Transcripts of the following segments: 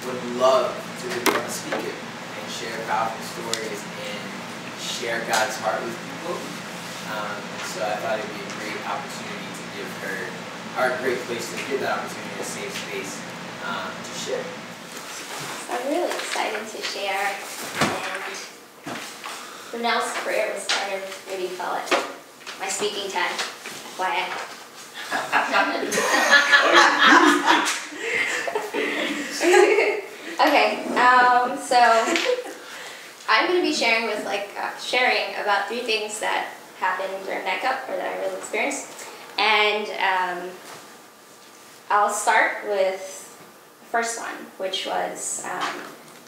would love to really speak it and share powerful stories and share God's heart with people. And so I thought it would be a great opportunity to give her, or a great place to give that opportunity, a safe space to share. I'm really excited to share, and Brunel's prayer was part of, what do you call it, my speaking time, FYI. Okay, so I'm going to be sharing with sharing about 3 things that happened during Night Cup, or that I really experienced, and I'll start with the first one, which was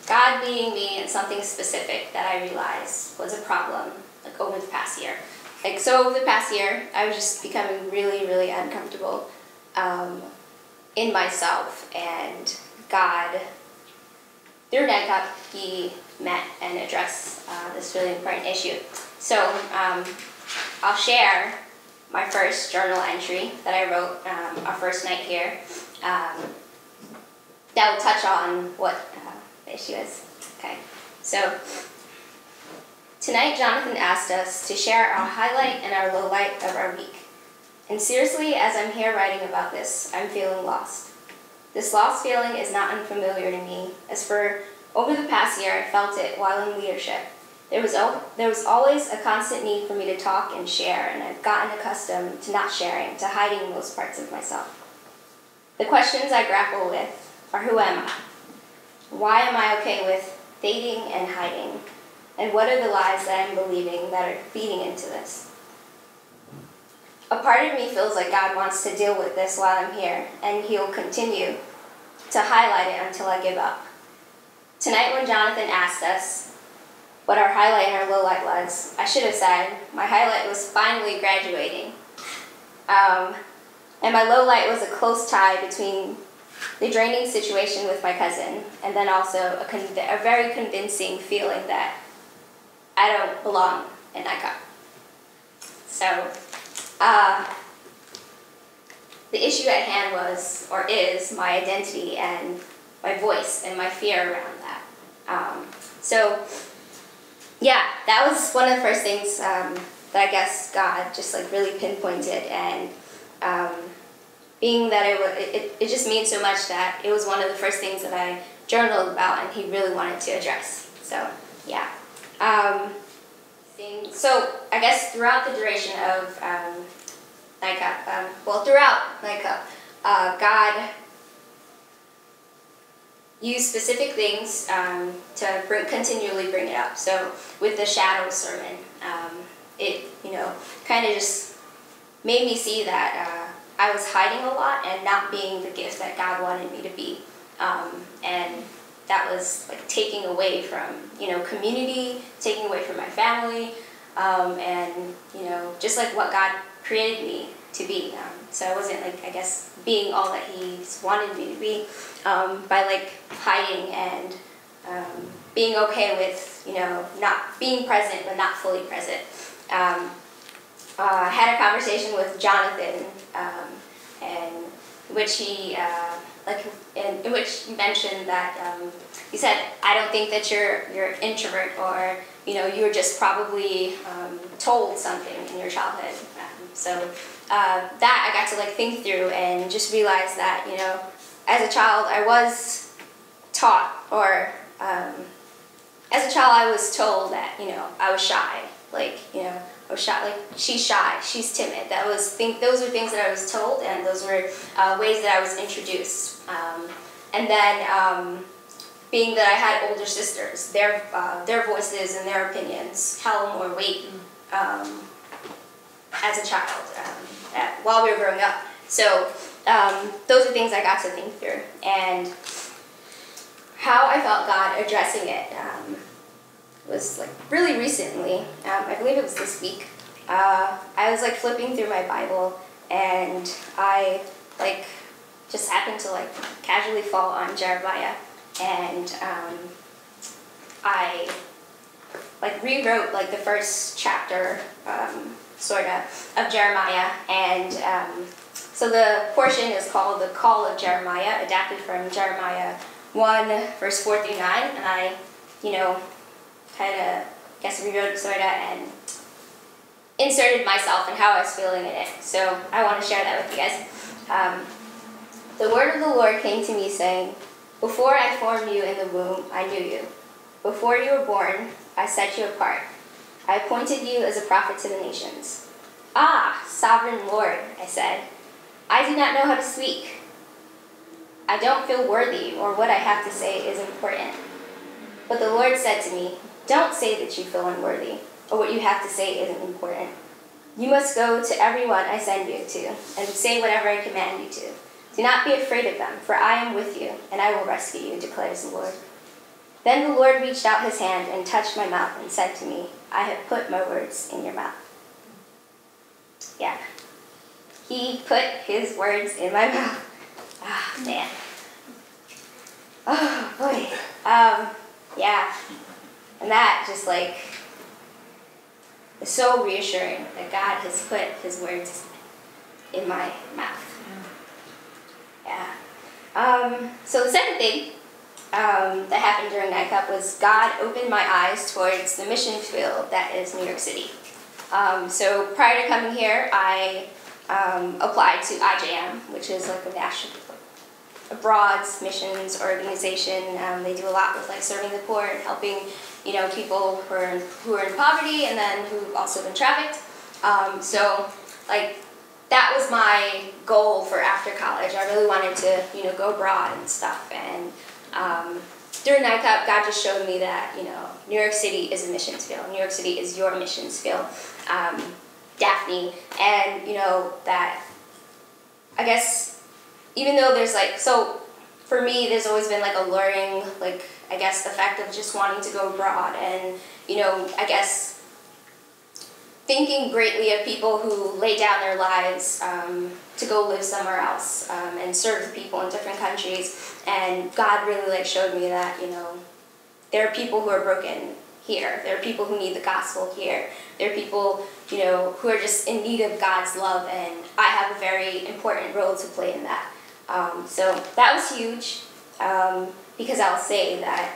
God meeting me in something specific that I realized was a problem, like over the past year. So over the past year, I was just becoming really, really uncomfortable in myself, and God, through Night Cup, He met and addressed this really important issue. So I'll share my first journal entry that I wrote our first night here that will touch on what the issue is. Okay, so tonight Jonathan asked us to share our highlight and our low light of our week. And seriously, as I'm here writing about this, I'm feeling lost. This lost feeling is not unfamiliar to me, as for over the past year I felt it while in leadership. There was always a constant need for me to talk and share, and I've gotten accustomed to not sharing, to hiding most parts of myself. The questions I grapple with are, who am I? Why am I okay with dating and hiding? And what are the lies that I'm believing that are feeding into this? A part of me feels like God wants to deal with this while I'm here, and He'll continue to highlight it until I give up. Tonight when Jonathan asked us what our highlight and our low light was, I should have said my highlight was finally graduating. And my low light was a close tie between the draining situation with my cousin, and then also a very convincing feeling that I don't belong in Night Cup. So, the issue at hand was, or is, my identity and my voice and my fear around that. So, yeah, that was one of the first things that I guess God just really pinpointed, and being that it just means so much that it was one of the first things that I journaled about, and He really wanted to address. So, yeah. So, I guess throughout the duration of Night Cup, throughout Night Cup, God used specific things to continually bring it up. So, with the shadow sermon, it kind of just made me see that I was hiding a lot and not being the gift that God wanted me to be, and that was taking away from community, taking away from my family, and just what God created me to be. So I wasn't I guess being all that He's wanted me to be, by hiding and being okay with not being present but not fully present. I had a conversation with Jonathan, and in which he in which he mentioned that he said, I don't think that you're an introvert, or you were just probably told something in your childhood. So that I got to think through and just realize that as a child I was taught, or as a child I was told that I was shy, I was shy, she's shy, she's timid. Those were things that I was told, and those were ways that I was introduced. And then being that I had older sisters, their voices and their opinions held more weight as a child while we were growing up. So those are things I got to think through, and how I felt God addressing it was really recently. I believe it was this week. I was flipping through my Bible, and I just happened to casually fall on Jeremiah, and I rewrote the first chapter sorta of Jeremiah, and so the portion is called The Call of Jeremiah, adapted from Jeremiah 1, verse 4 through 9, and I, kind of, rewrote it sort of and inserted myself and how I was feeling in it. So I want to share that with you guys. The word of the Lord came to me saying, "Before I formed you in the womb, I knew you. Before you were born, I set you apart. I appointed you as a prophet to the nations." "Ah, sovereign Lord," I said, "I do not know how to speak. I don't feel worthy, or what I have to say is important." But the Lord said to me, "Don't say that you feel unworthy, or what you have to say isn't important. You must go to everyone I send you to, and say whatever I command you to. Do not be afraid of them, for I am with you, and I will rescue you," declares the Lord. Then the Lord reached out his hand and touched my mouth and said to me, "I have put my words in your mouth." Yeah. He put his words in my mouth. Ah, man. Oh, boy. Yeah. And that just is so reassuring that God has put his words in my mouth. Yeah. So the second thing that happened during Night Cup was God opened my eyes towards the mission field that is New York City. So prior to coming here, I applied to IJM, which is like a broad missions organization. They do a lot with serving the poor and helping people who are in poverty and then who've also been trafficked. So that was my goal for after college. I really wanted to go abroad and stuff. And during Night Cup, God just showed me that New York City is a missions field. New York City is your missions field, Daphne, and that I guess even though there's so for me there's always been a luring effect of just wanting to go abroad and I guess thinking greatly of people who lay down their lives to go live somewhere else and serve people in different countries. And God really showed me that there are people who are broken here. There are people who need the gospel here. There are people who are just in need of God's love, and I have a very important role to play in that. So that was huge because I'll say that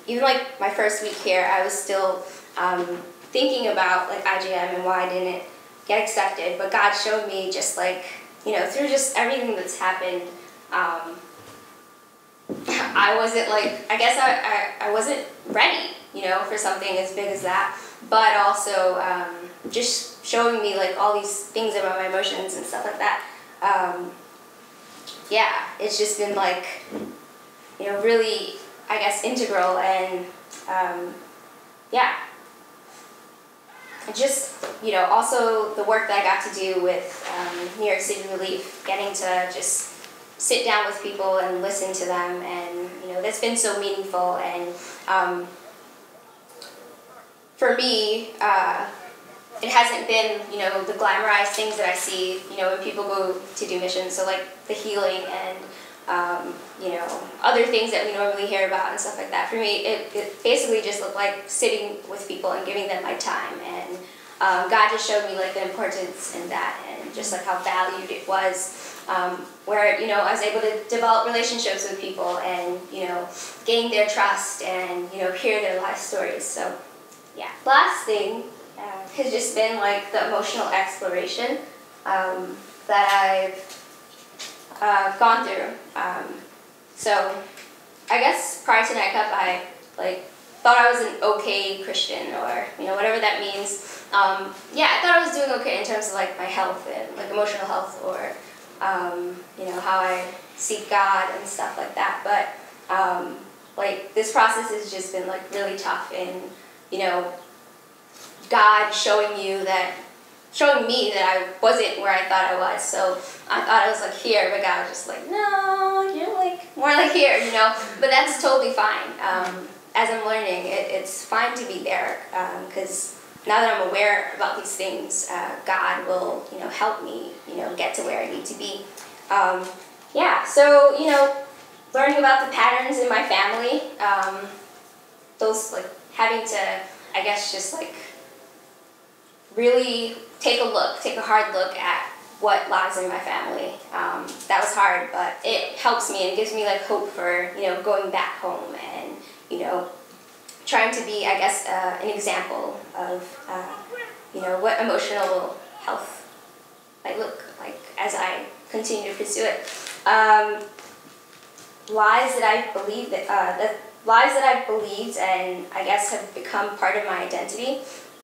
even my first week here, I was still thinking about IJM and why I didn't get accepted, but God showed me just through just everything that's happened, I wasn't I wasn't ready, for something as big as that, but also just showing me all these things about my emotions and stuff like that. Yeah, it's just been really, I guess, integral and yeah. Just, also the work that I got to do with New York City Relief, getting to just sit down with people and listen to them, and, that's been so meaningful. And for me, it hasn't been, the glamorized things that I see, when people go to do missions, so the healing and, other things that we normally hear about and stuff like that. For me, it basically just looked like sitting with people and giving them my time. And God just showed me the importance in that, and just how valued it was. Where I was able to develop relationships with people and gain their trust and hear their life stories. So yeah. Last thing has just been the emotional exploration that I've gone through. So I guess prior to Night Cup, I thought I was an okay Christian, or whatever that means. Yeah, I thought I was doing okay in terms of my health and emotional health, or how I seek God and stuff like that. But this process has just been really tough, and God showing me that I wasn't where I thought I was. So I thought I was here, but God was just no, you're more here, But that's totally fine. As I'm learning, it's fine to be there, because now that I'm aware about these things, God will, help me, get to where I need to be. Yeah, so, learning about the patterns in my family, those, having to, I guess, just, really take a hard look at what lies in my family. That was hard, but it helps me and gives me like hope for, you know, going back home and, you know, trying to be, I guess, an example of, you know, what emotional health might look like as I continue to pursue it. Lies that I believe that, the lies that I've believed and I guess have become part of my identity